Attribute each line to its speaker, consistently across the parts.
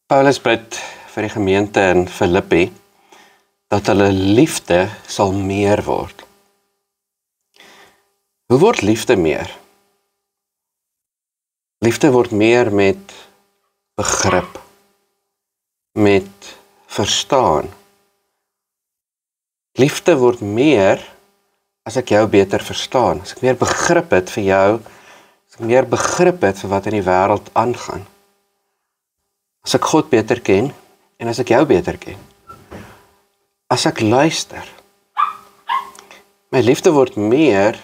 Speaker 1: Paulus bid vir die gemeente in Filippi dat hulle liefde sal meer word. Hoe word liefde meer? Liefde word meer met begrip, met verstaan. Liefde word meer as ek jou beter verstaan, as ek meer begrip het vir jou, as ek meer begrip het vir wat in die wêreld aangaan. As ek God beter ken, en as ek jou beter ken. As ek luister. My liefde word meer,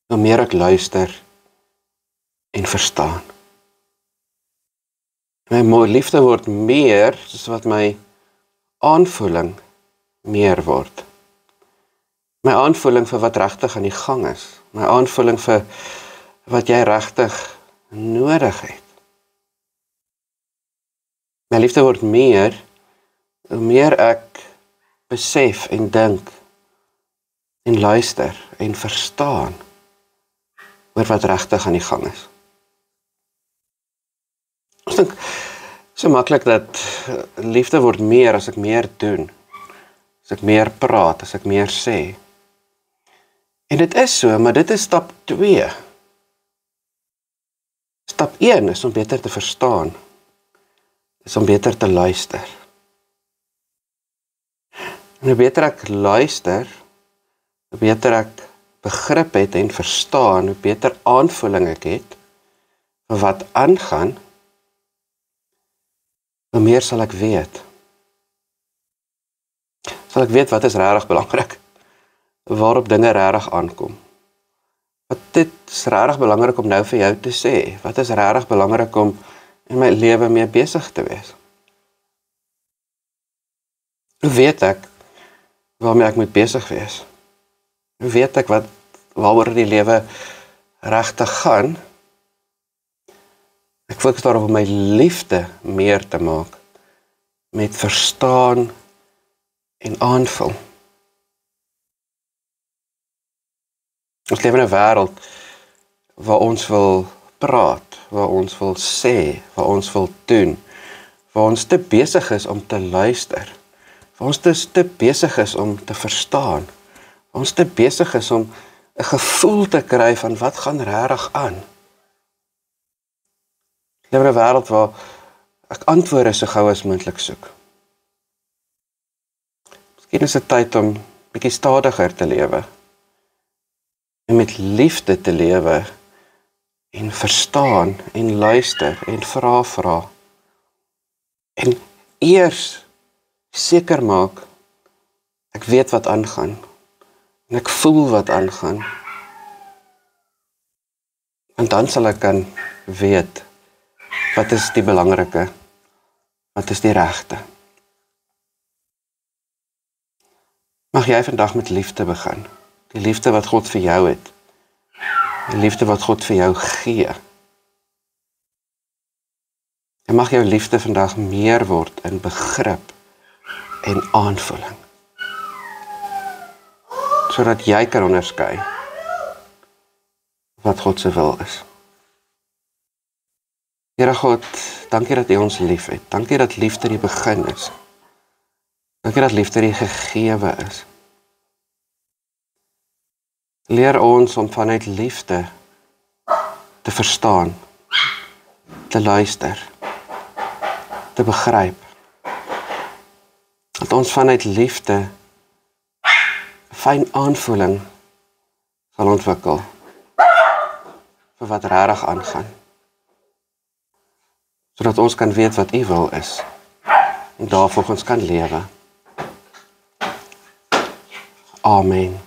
Speaker 1: hoe meer ek luister en verstaan. My liefde word meer, soos wat my aanvoeling meer word. My aanvoeling vir wat regtig aan die gang is. My aanvoeling vir wat jy regtig nodig het. My liefde word meer, hoe meer ek besef en dink en luister en verstaan oor wat regtig aan die gang is. Ek dink so maklik dat liefde word meer as ek meer doen, as ek meer praat, as ek meer sê. En dit is so, maar dit is stap 2. Stap 1 is om beter te verstaan, is om beter te luister. En hoe beter ek luister, hoe beter ek begrip het en verstaan, hoe beter aanvoeling ek het vir wat aangaan, hoe meer sal ek weet. Sal ek weet wat is regtig belangrik, waarop dinge regtig aankom. Wat is regtig belangrik om nou vir jou te sê? Wat is regtig belangrik om in my lewe mee besig te wees? Hoe weet ek waarmee ek moet besig wees? Hoe weet ek waaroor die lewe regtig gaan? Ek fokus daarop om my liefde meer te maak, met verstaan en aanvul. Ons leef in 'n wêreld waar ons wil praat, waar ons wil sê, waar ons wil doen, waar ons te besig is om te luister, waar ons te besig is om te verstaan, waar ons te besig is om 'n gevoel te kry van wat gaan regtig aan. Ek leef in 'n wêreld waar ek antwoorde so gou as moontlik soek. Miskien is dit tyd om bietjie stadiger te lewe, en met liefde te lewe, en verstaan, en luister, en vra. En eers seker maak, ek weet wat aangaan, en ek voel wat aangaan. En dan sal ek kan weet, wat is die belangrike, wat is die regte. Mag jy vandag met liefde begin, die liefde wat God vir jou het, die liefde wat God vir jou gee. En mag jou liefde vandag meer word in begrip en aanvoeling. Sodat jy kan onderskei wat God se wil is. Here God, dankie dat U ons lief het. Dankie dat liefde die begin is. Dankie dat liefde die gegewe is. Leer ons om vanuit liefde te verstaan, te luister, te begryp. Dat ons vanuit liefde fyn aanvoeling sal ontwikkel vir wat regtig aangaan. Sodat ons kan weet wat U wil is en daarvolgens kan lewe. Amen.